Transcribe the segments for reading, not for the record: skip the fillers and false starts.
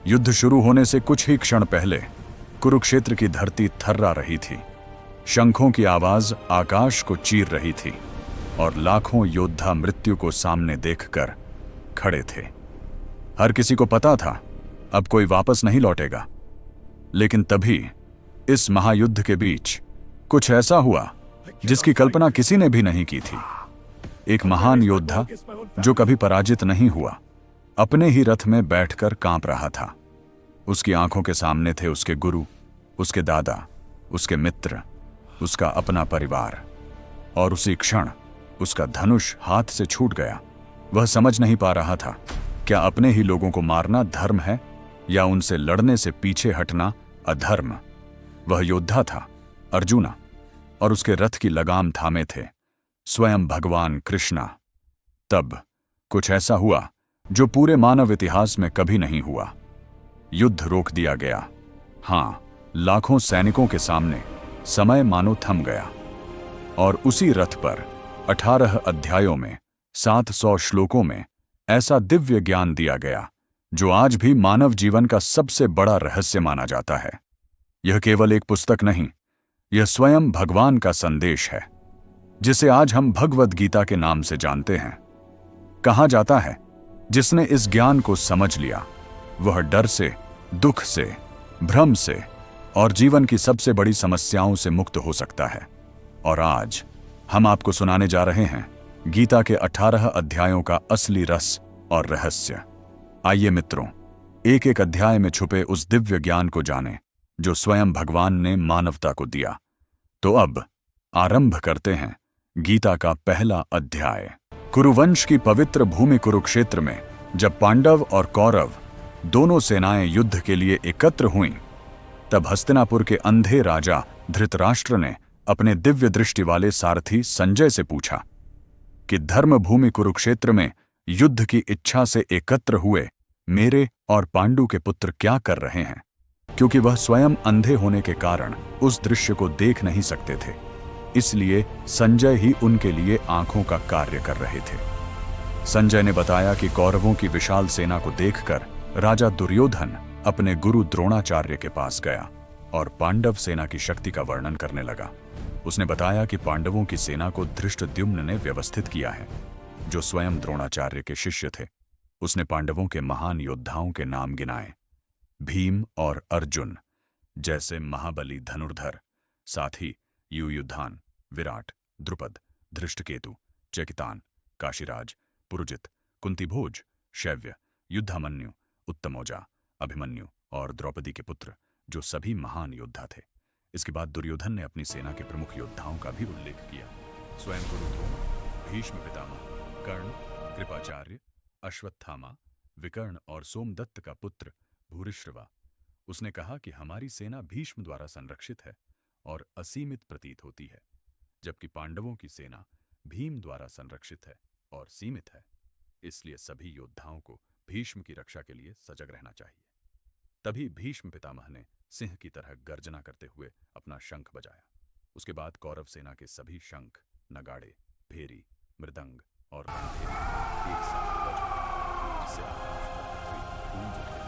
युद्ध शुरू होने से कुछ ही क्षण पहले कुरुक्षेत्र की धरती थर्रा रही थी। शंखों की आवाज आकाश को चीर रही थी और लाखों योद्धा मृत्यु को सामने देखकर खड़े थे। हर किसी को पता था अब कोई वापस नहीं लौटेगा। लेकिन तभी इस महायुद्ध के बीच कुछ ऐसा हुआ जिसकी कल्पना किसी ने भी नहीं की थी। एक महान योद्धा जो कभी पराजित नहीं हुआ, अपने ही रथ में बैठकर कांप रहा था। उसकी आंखों के सामने थे उसके गुरु, उसके दादा, उसके मित्र, उसका अपना परिवार, और उसी क्षण उसका धनुष हाथ से छूट गया। वह समझ नहीं पा रहा था, क्या अपने ही लोगों को मारना धर्म है या उनसे लड़ने से पीछे हटना अधर्म। वह योद्धा था अर्जुना, और उसके रथ की लगाम थामे थे स्वयं भगवान कृष्णा। तब कुछ ऐसा हुआ जो पूरे मानव इतिहास में कभी नहीं हुआ। युद्ध रोक दिया गया। हां, लाखों सैनिकों के सामने समय मानो थम गया, और उसी रथ पर 18 अध्यायों में 700 श्लोकों में ऐसा दिव्य ज्ञान दिया गया जो आज भी मानव जीवन का सबसे बड़ा रहस्य माना जाता है। यह केवल एक पुस्तक नहीं, यह स्वयं भगवान का संदेश है, जिसे आज हम भगवद गीता के नाम से जानते हैं। कहा जाता है, जिसने इस ज्ञान को समझ लिया वह डर से, दुख से, भ्रम से और जीवन की सबसे बड़ी समस्याओं से मुक्त हो सकता है। और आज हम आपको सुनाने जा रहे हैं गीता के 18 अध्यायों का असली रस और रहस्य। आइए मित्रों, एक एक अध्याय में छुपे उस दिव्य ज्ञान को जानें जो स्वयं भगवान ने मानवता को दिया। तो अब आरंभ करते हैं गीता का पहला अध्याय। कुरुवंश की पवित्र भूमि कुरुक्षेत्र में जब पांडव और कौरव दोनों सेनाएं युद्ध के लिए एकत्र हुईं, तब हस्तिनापुर के अंधे राजा धृतराष्ट्र ने अपने दिव्य दृष्टि वाले सारथी संजय से पूछा कि धर्म भूमि कुरुक्षेत्र में युद्ध की इच्छा से एकत्र हुए मेरे और पांडु के पुत्र क्या कर रहे हैं, क्योंकि वह स्वयं अंधे होने के कारण उस दृश्य को देख नहीं सकते थे। इसलिए संजय ही उनके लिए आंखों का कार्य कर रहे थे। संजय ने बताया कि कौरवों की विशाल सेना को देखकर राजा दुर्योधन अपने गुरु द्रोणाचार्य के पास गया और पांडव सेना की शक्ति का वर्णन करने लगा। उसने बताया कि पांडवों की सेना को धृष्टद्युम्न ने व्यवस्थित किया है, जो स्वयं द्रोणाचार्य के शिष्य थे। उसने पांडवों के महान योद्धाओं के नाम गिनाए, भीम और अर्जुन जैसे महाबली धनुर्धर, साथ ही युयुधान, विराट, द्रुपद, धृष्टकेतु, चेकितान, काशीराज, पुरुजित, कुंतीभोज, शैव्य, युद्धामन्यु, उत्तमौजा, अभिमन्यु और द्रौपदी के पुत्र, जो सभी महान योद्धा थे। इसके बाद दुर्योधन ने अपनी सेना के प्रमुख योद्धाओं का भी उल्लेख किया। स्वयं गुरु द्रोण, भीष्म पितामह, कर्ण, कृपाचार्य, अश्वत्थामा, विकर्ण और सोमदत्त का पुत्र भूरिश्रवा। उसने कहा कि हमारी सेना भीष्म द्वारा संरक्षित है और असीमित प्रतीत होती है, जबकि पांडवों की सेना भीम द्वारा संरक्षित है और सीमित है। इसलिए सभी योद्धाओं को भीष्म की रक्षा के लिए सजग रहना चाहिए। तभी भीष्म पितामह ने सिंह की तरह गर्जना करते हुए अपना शंख बजाया। उसके बाद कौरव सेना के सभी शंख, नगाड़े, भेरी, मृदंग और रणभेरी एक साथ बज उठे, जिससे आकाश और पृथ्वी गूंज उठे।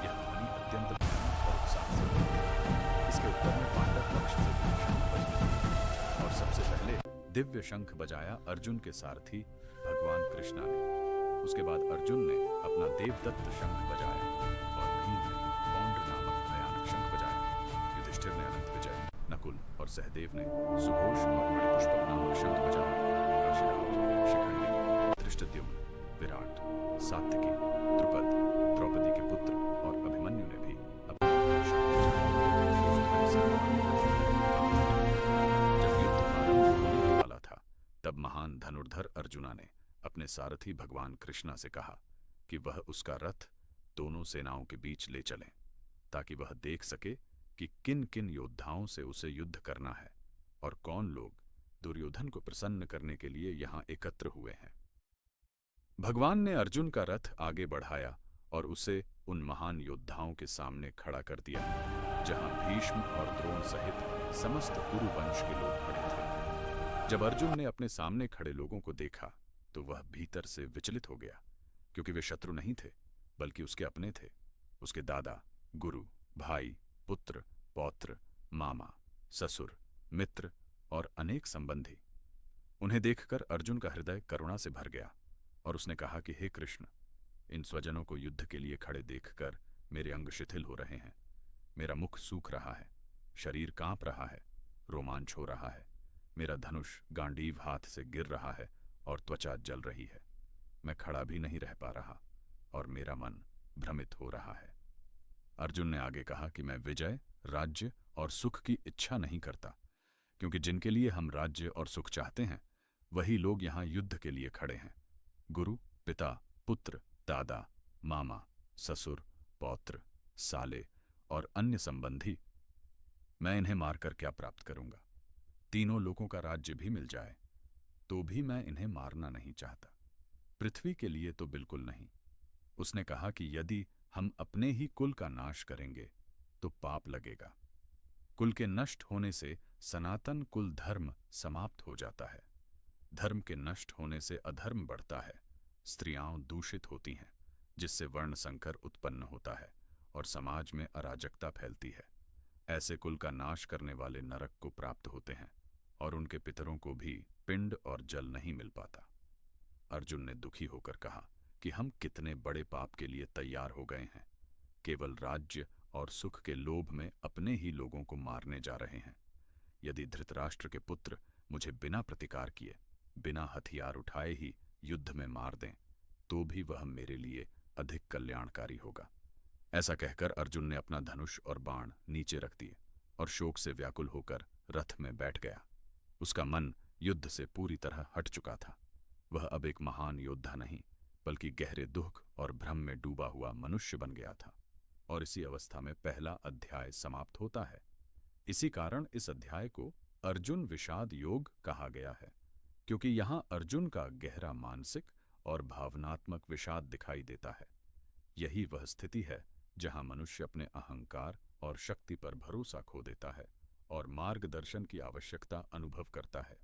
यह ध्वनि अत्यंत भयानक और उत्साह से थी। इसके उत्तर में पांडव पक्ष से भी शंख बजे और सबसे पहले दिव्य शंख बजाया अर्जुन के सारथी भगवान कृष्णा ने। उसके बाद अर्जुन ने अपना देवदत्त शंख बजाया और भीम ने पौंड्र नामक भयानक शंख बजाया। युधिष्ठिर ने अनंत विजय, नकुल और सहदेव ने सुघोष और मणिपुष्पक नामक शंख बजाया। काशीराज, शिखंडी, धृष्टद्युम्न, विराट, सात्यकी, द्रुपद, द्रौपदी के पुत्र और अभिमन्यु ने भी अपने शंख बजाए। उस ध्वनि से जब युद्ध आरंभ होने वाला था, तब महान धनुर्धर अर्जुना ने अपने सारथी भगवान कृष्णा से कहा कि वह उसका रथ दोनों सेनाओं के बीच ले चलें, ताकि वह देख सके कि किन किन योद्धाओं से उसे युद्ध करना है और कौन लोग दुर्योधन को प्रसन्न करने के लिए यहां एकत्र हुए हैं। भगवान ने अर्जुन का रथ आगे बढ़ाया और उसे उन महान योद्धाओं के सामने खड़ा कर दिया, जहां भीष्म और द्रोण सहित समस्त कुरुवंश के लोग खड़े थे। जब अर्जुन ने अपने सामने खड़े लोगों को देखा तो वह भीतर से विचलित हो गया, क्योंकि वे शत्रु नहीं थे बल्कि उसके अपने थे। उसके दादा, गुरु, भाई, पुत्र, पौत्र, मामा, ससुर, मित्र और अनेक संबंधी। उन्हें देखकर अर्जुन का हृदय करुणा से भर गया और उसने कहा कि हे कृष्ण, इन स्वजनों को युद्ध के लिए खड़े देखकर मेरे अंग शिथिल हो रहे हैं। मेरा मुख सूख रहा है, शरीर कांप रहा है, रोमांच हो रहा है। मेरा धनुष गांडीव हाथ से गिर रहा है और त्वचा जल रही है। मैं खड़ा भी नहीं रह पा रहा और मेरा मन भ्रमित हो रहा है। अर्जुन ने आगे कहा कि मैं विजय, राज्य और सुख की इच्छा नहीं करता, क्योंकि जिनके लिए हम राज्य और सुख चाहते हैं वही लोग यहाँ युद्ध के लिए खड़े हैं। गुरु, पिता, पुत्र, दादा, मामा, ससुर, पौत्र, साले और अन्य संबंधी। मैं इन्हें मारकर क्या प्राप्त करूंगा? तीनों लोगों का राज्य भी मिल जाए तो भी मैं इन्हें मारना नहीं चाहता। पृथ्वी के लिए तो बिल्कुल नहीं। उसने कहा कि यदि हम अपने ही कुल का नाश करेंगे तो पाप लगेगा। कुल के नष्ट होने से सनातन कुल धर्म समाप्त हो जाता है। धर्म के नष्ट होने से अधर्म बढ़ता है। स्त्रियां दूषित होती हैं, जिससे वर्ण संकर उत्पन्न होता है और समाज में अराजकता फैलती है। ऐसे कुल का नाश करने वाले नरक को प्राप्त होते हैं और उनके पितरों को भी पिंड और जल नहीं मिल पाता। अर्जुन ने दुखी होकर कहा कि हम कितने बड़े पाप के लिए तैयार हो गए हैं। केवल राज्य और सुख के लोभ में अपने ही लोगों को मारने जा रहे हैं। यदि धृतराष्ट्र के पुत्र मुझे बिना प्रतिकार किए, बिना हथियार उठाए ही युद्ध में मार दें तो भी वह मेरे लिए अधिक कल्याणकारी होगा। ऐसा कहकर अर्जुन ने अपना धनुष और बाण नीचे रख दिए और शोक से व्याकुल होकर रथ में बैठ गया। उसका मन युद्ध से पूरी तरह हट चुका था। वह अब एक महान योद्धा नहीं, बल्कि गहरे दुख और भ्रम में डूबा हुआ मनुष्य बन गया था। और इसी अवस्था में पहला अध्याय समाप्त होता है। इसी कारण इस अध्याय को अर्जुन विषाद योग कहा गया है, क्योंकि यहाँ अर्जुन का गहरा मानसिक और भावनात्मक विषाद दिखाई देता है। यही वह स्थिति है जहाँ मनुष्य अपने अहंकार और शक्ति पर भरोसा खो देता है और मार्गदर्शन की आवश्यकता अनुभव करता है।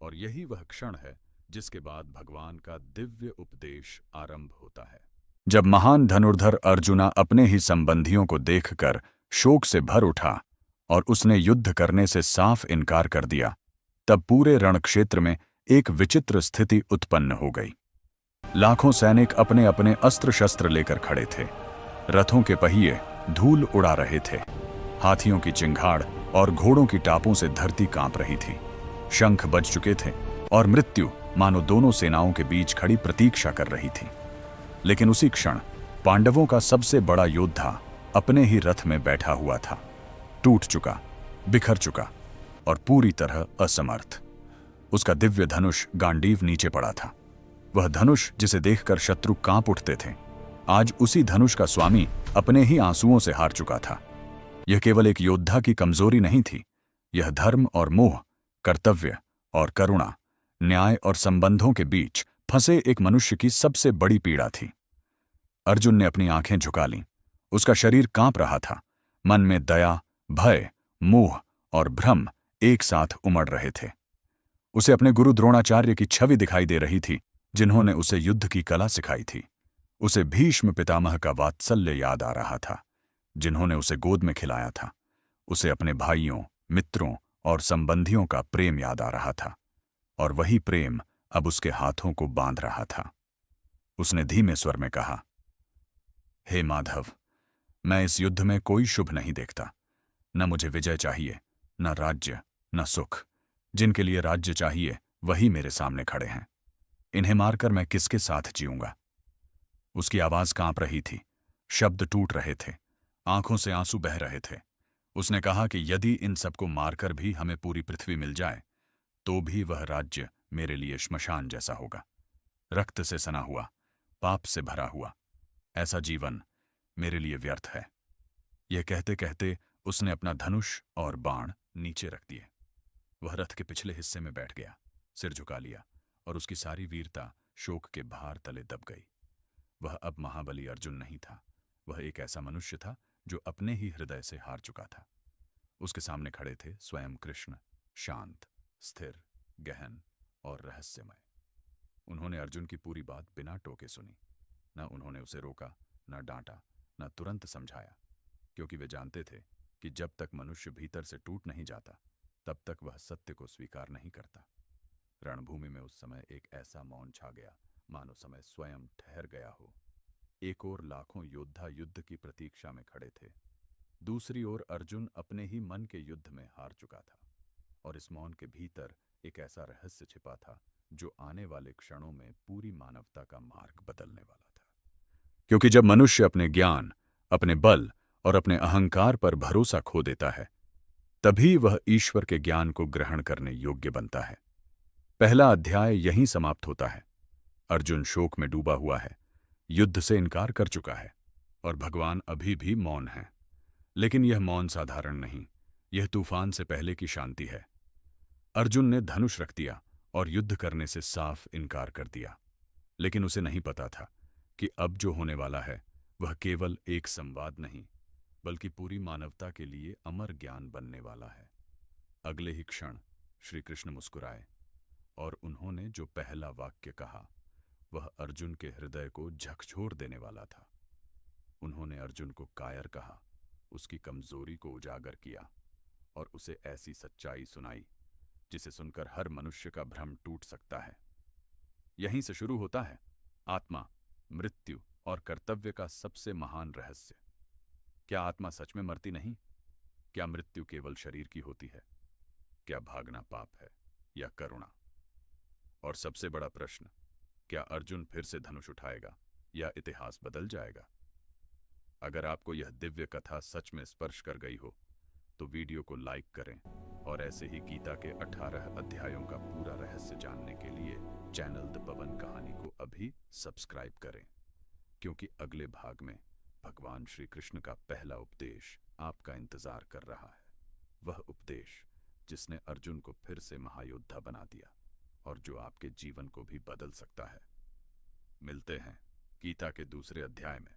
और यही वह क्षण है जिसके बाद भगवान का दिव्य उपदेश आरंभ होता है। जब महान धनुर्धर अर्जुना अपने ही संबंधियों को देखकर शोक से भर उठा और उसने युद्ध करने से साफ इनकार कर दिया, तब पूरे रणक्षेत्र में एक विचित्र स्थिति उत्पन्न हो गई। लाखों सैनिक अपने अपने अस्त्र शस्त्र लेकर खड़े थे। रथों के पहिए धूल उड़ा रहे थे। हाथियों की चिंगाड़ और घोड़ों की टापों से धरती कांप रही थी। शंख बज चुके थे और मृत्यु मानो दोनों सेनाओं के बीच खड़ी प्रतीक्षा कर रही थी। लेकिन उसी क्षण पांडवों का सबसे बड़ा योद्धा अपने ही रथ में बैठा हुआ था, टूट चुका, बिखर चुका और पूरी तरह असमर्थ। उसका दिव्य धनुष गांडीव नीचे पड़ा था। वह धनुष जिसे देखकर शत्रु कांप उठते थे, आज उसी धनुष का स्वामी अपने ही आंसुओं से हार चुका था। यह केवल एक योद्धा की कमजोरी नहीं थी, यह धर्म और मोह, कर्तव्य और करुणा, न्याय और संबंधों के बीच फंसे एक मनुष्य की सबसे बड़ी पीड़ा थी। अर्जुन ने अपनी आंखें झुका लीं। उसका शरीर कांप रहा था। मन में दया, भय, मोह और भ्रम एक साथ उमड़ रहे थे। उसे अपने गुरु द्रोणाचार्य की छवि दिखाई दे रही थी, जिन्होंने उसे युद्ध की कला सिखाई थी। उसे भीष्म पितामह का वात्सल्य याद आ रहा था, जिन्होंने उसे गोद में खिलाया था। उसे अपने भाइयों, मित्रों और संबंधियों का प्रेम याद आ रहा था, और वही प्रेम अब उसके हाथों को बांध रहा था। उसने धीमे स्वर में कहा, हे माधव, मैं इस युद्ध में कोई शुभ नहीं देखता। न मुझे विजय चाहिए, न राज्य, न सुख। जिनके लिए राज्य चाहिए वही मेरे सामने खड़े हैं। इन्हें मारकर मैं किसके साथ जीऊंगा? उसकी आवाज कांप रही थी, शब्द टूट रहे थे, आंखों से आंसू बह रहे थे। उसने कहा कि यदि इन सबको मारकर भी हमें पूरी पृथ्वी मिल जाए तो भी वह राज्य मेरे लिए श्मशान जैसा होगा, रक्त से सना हुआ, पाप से भरा हुआ। ऐसा जीवन मेरे लिए व्यर्थ है। यह कहते कहते उसने अपना धनुष और बाण नीचे रख दिए। वह रथ के पिछले हिस्से में बैठ गया, सिर झुका लिया और उसकी सारी वीरता शोक के भार तले दब गई। वह अब महाबली अर्जुन नहीं था, वह एक ऐसा मनुष्य था जो अपने ही हृदय से हार चुका था। उसके सामने खड़े थे स्वयं कृष्ण, शांत, स्थिर, गहन और रहस्यमय। उन्होंने अर्जुन की पूरी बात बिना टोके सुनी। न उन्होंने उसे रोका, न डांटा, न तुरंत समझाया, क्योंकि वे जानते थे कि जब तक मनुष्य भीतर से टूट नहीं जाता तब तक वह सत्य को स्वीकार नहीं करता। रणभूमि में उस समय एक ऐसा मौन छा गया मानो समय स्वयं ठहर गया हो। एक ओर लाखों योद्धा युद्ध की प्रतीक्षा में खड़े थे, दूसरी ओर अर्जुन अपने ही मन के युद्ध में हार चुका था। और इस मौन के भीतर एक ऐसा रहस्य छिपा था जो आने वाले क्षणों में पूरी मानवता का मार्ग बदलने वाला था। क्योंकि जब मनुष्य अपने ज्ञान, अपने बल और अपने अहंकार पर भरोसा खो देता है, तभी वह ईश्वर के ज्ञान को ग्रहण करने योग्य बनता है। पहला अध्याय यहीं समाप्त होता है। अर्जुन शोक में डूबा हुआ है, युद्ध से इनकार कर चुका है और भगवान अभी भी मौन है। लेकिन यह मौन साधारण नहीं, यह तूफान से पहले की शांति है। अर्जुन ने धनुष रख दिया और युद्ध करने से साफ इनकार कर दिया, लेकिन उसे नहीं पता था कि अब जो होने वाला है वह केवल एक संवाद नहीं, बल्कि पूरी मानवता के लिए अमर ज्ञान बनने वाला है। अगले ही क्षण श्री कृष्ण मुस्कुराए और उन्होंने जो पहला वाक्य कहा वह अर्जुन के हृदय को झकझोर देने वाला था। उन्होंने अर्जुन को कायर कहा, उसकी कमजोरी को उजागर किया और उसे ऐसी सच्चाई सुनाई जिसे सुनकर हर मनुष्य का भ्रम टूट सकता है। यहीं से शुरू होता है आत्मा, मृत्यु और कर्तव्य का सबसे महान रहस्य। क्या आत्मा सच में मरती नहीं? क्या मृत्यु केवल शरीर की होती है? क्या भागना पाप है या करुणा? और सबसे बड़ा प्रश्न, क्या अर्जुन फिर से धनुष उठाएगा या इतिहास बदल जाएगा? अगर आपको यह दिव्य कथा सच में स्पर्श कर गई हो तो वीडियो को लाइक करें और ऐसे ही गीता के 18 अध्यायों का पूरा रहस्य जानने के लिए चैनल द पवन कहानी को अभी सब्सक्राइब करें, क्योंकि अगले भाग में भगवान श्री कृष्ण का पहला उपदेश आपका इंतजार कर रहा है। वह उपदेश जिसने अर्जुन को फिर से महायोद्धा बना दिया और जो आपके जीवन को भी बदल सकता है। मिलते हैं गीता के दूसरे अध्याय में।